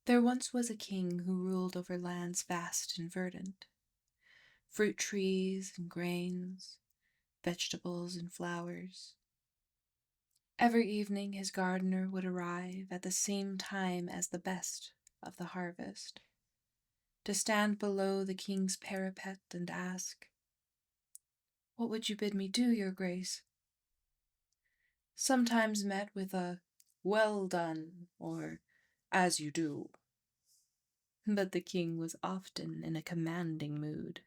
There once was a king who ruled over lands vast and verdant, fruit trees and grains, vegetables and flowers. Every evening his gardener would arrive at the same time as the best of the harvest, to stand below the king's parapet and ask, "What would you bid me do, your grace?" Sometimes met with a "Well done," or "As you do." But the king was often in a commanding mood.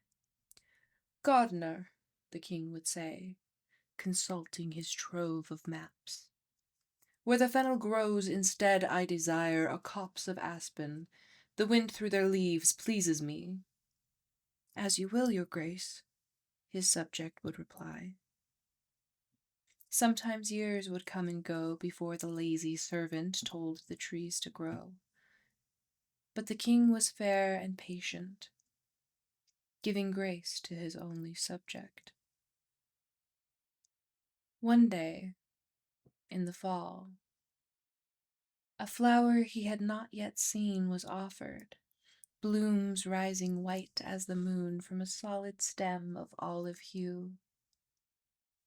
"Gardener," the king would say, consulting his trove of maps, "where the fennel grows instead I desire a copse of aspen. The wind through their leaves pleases me." "As you will, your grace," his subject would reply. Sometimes years would come and go before the lazy servant told the trees to grow. But the king was fair and patient, giving grace to his only subject. One day, in the fall, a flower he had not yet seen was offered, blooms rising white as the moon from a solid stem of olive hue.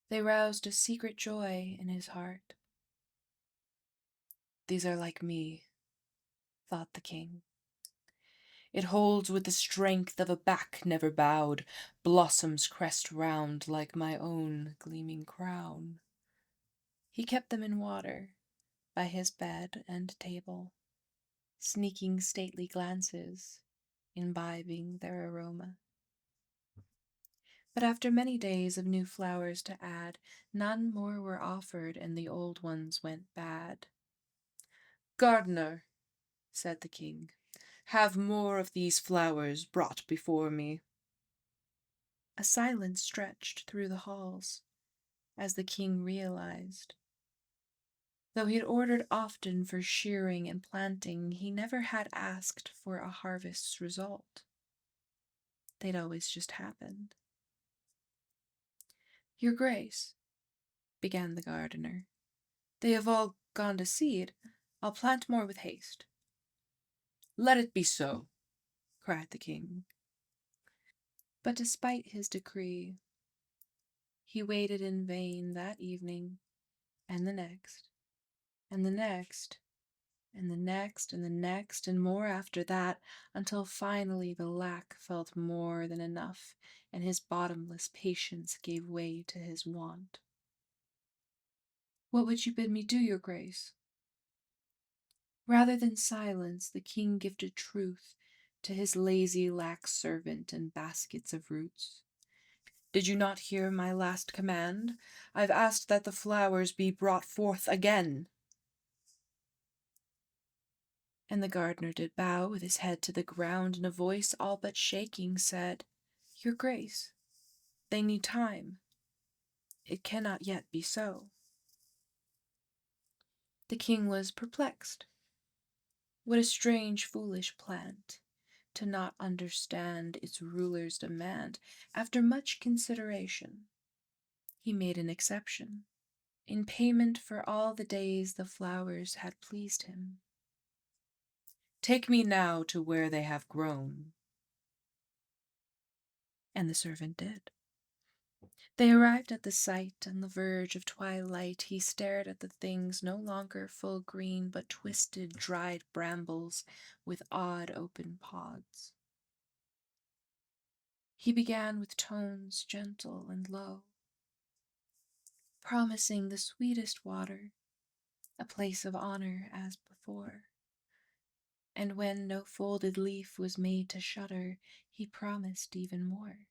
They roused a secret joy in his heart. "These are like me," thought the king. "It holds with the strength of a back never bowed, blossoms crest round like my own gleaming crown." He kept them in water, by his bed and table, sneaking stately glances, imbibing their aroma. But after many days of new flowers to add, none more were offered, and the old ones went bad. "Gardener," said the king, "have more of these flowers brought before me." A silence stretched through the halls, as the king realized. Though he had ordered often for shearing and planting, he never had asked for a harvest's result. They'd always just happened. "Your grace," began the gardener, "they have all gone to seed. I'll plant more with haste." "Let it be so," cried the king. But despite his decree, he waited in vain that evening, and the next, and the next, and the next, and the next, and more after that, until finally the lack felt more than enough, and his bottomless patience gave way to his want. "What would you bid me do, your grace?" Rather than silence, the king gifted truth to his lazy lax servant and baskets of roots. "Did you not hear my last command? I've asked that the flowers be brought forth again." And the gardener did bow with his head to the ground, and a voice all but shaking said, "Your grace, they need time. It cannot yet be so." The king was perplexed. What a strange, foolish plant, to not understand its ruler's demand. After much consideration, he made an exception, in payment for all the days the flowers had pleased him. "Take me now to where they have grown." And the servant did. They arrived at the site on the verge of twilight. He stared at the things no longer full green, but twisted, dried brambles with odd open pods. He began with tones gentle and low, promising the sweetest water, a place of honor as before. And when no folded leaf was made to shudder, he promised even more.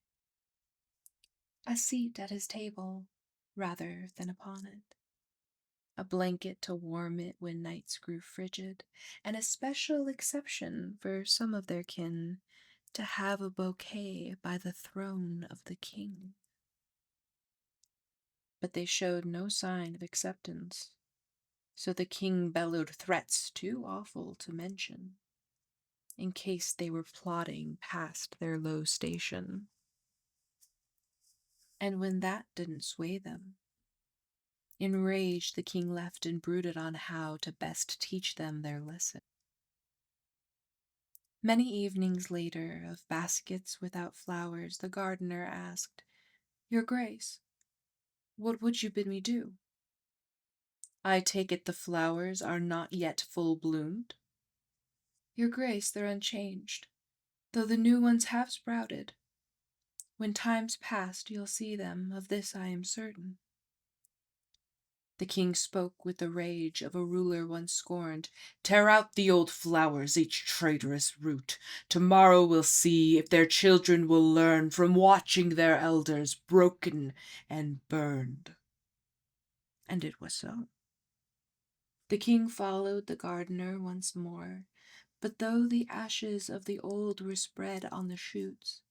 A seat at his table, rather than upon it, a blanket to warm it when nights grew frigid, and a special exception for some of their kin to have a bouquet by the throne of the king. But they showed no sign of acceptance, so the king bellowed threats too awful to mention, in case they were plotting past their low station. And when that didn't sway them, enraged, the king left and brooded on how to best teach them their lesson. Many evenings later, of baskets without flowers, the gardener asked, "Your Grace, what would you bid me do?" "I take it the flowers are not yet full bloomed?" "Your Grace, they're unchanged, though the new ones have sprouted. When time's past, you'll see them, of this I am certain." The king spoke with the rage of a ruler once scorned. Tear out the old flowers, each traitorous root. Tomorrow we'll see if their children will learn from watching their elders broken and burned. And it was so. The king followed the gardener once more, but though the ashes of the old were spread on the shoots,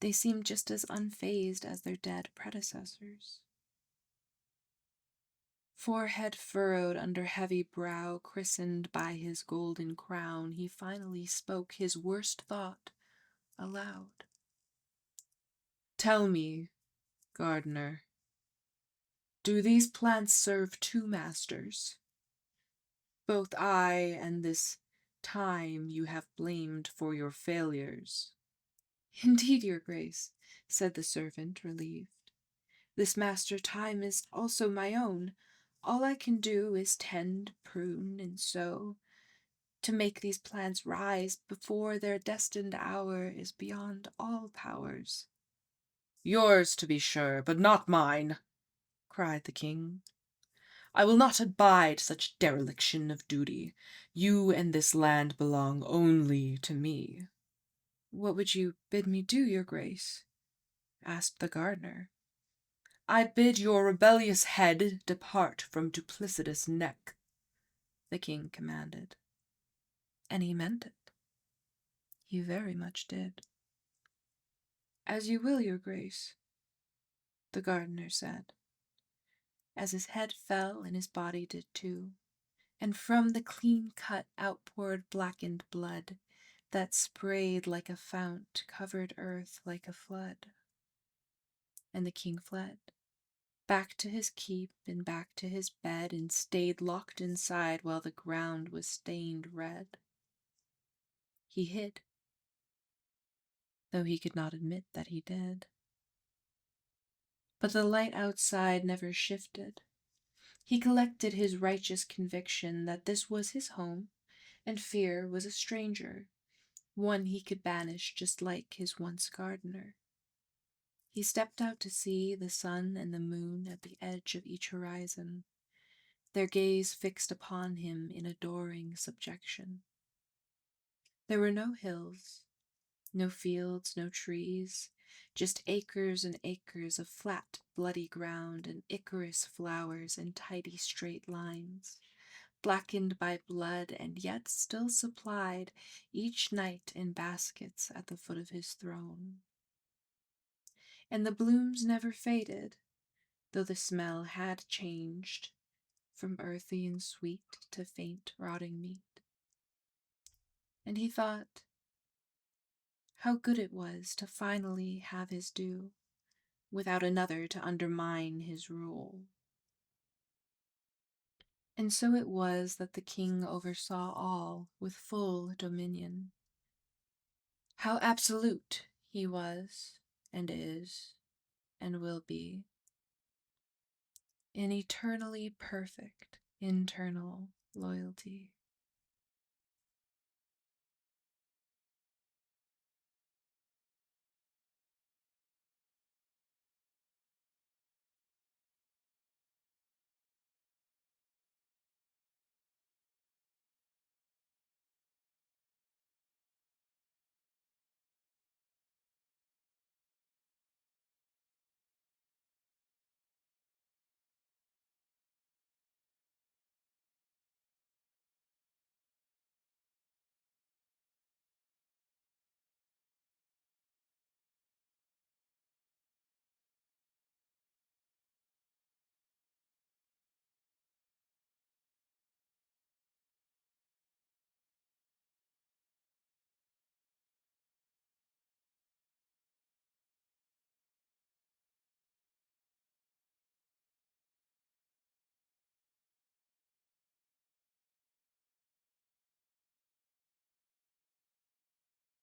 they seemed just as unfazed as their dead predecessors. Forehead furrowed under heavy brow, christened by his golden crown, he finally spoke his worst thought aloud. Tell me, gardener, do these plants serve two masters? Both I and this time you have blamed for your failures. "Indeed, your Grace," said the servant, relieved. "This master time is also my own. All I can do is tend, prune, and sow, to make these plants rise before their destined hour is beyond all powers." Yours, to be sure, but not mine, cried the king. I will not abide such dereliction of duty. You and this land belong only to me. "What would you bid me do, your Grace?" asked the gardener. I bid your rebellious head depart from duplicitous neck, the king commanded. And he meant it. He very much did. "As you will, your Grace," the gardener said, as his head fell and his body did too, and from the clean cut outpoured blackened blood that sprayed like a fount, covered earth like a flood. And the king fled, back to his keep and back to his bed, and stayed locked inside while the ground was stained red. He hid, though he could not admit that he did. But the light outside never shifted. He collected his righteous conviction that this was his home, and fear was a stranger, one he could banish just like his once gardener. He stepped out to see the sun and the moon at the edge of each horizon, their gaze fixed upon him in adoring subjection. There were no hills, no fields, no trees, just acres and acres of flat, bloody ground and Icarus flowers in tidy straight lines, blackened by blood and yet still supplied each night in baskets at the foot of his throne. And the blooms never faded, though the smell had changed from earthy and sweet to faint rotting meat. And he thought how good it was to finally have his due, without another to undermine his rule. And so it was that the king oversaw all with full dominion. How absolute he was, and is, and will be, in eternally perfect internal loyalty.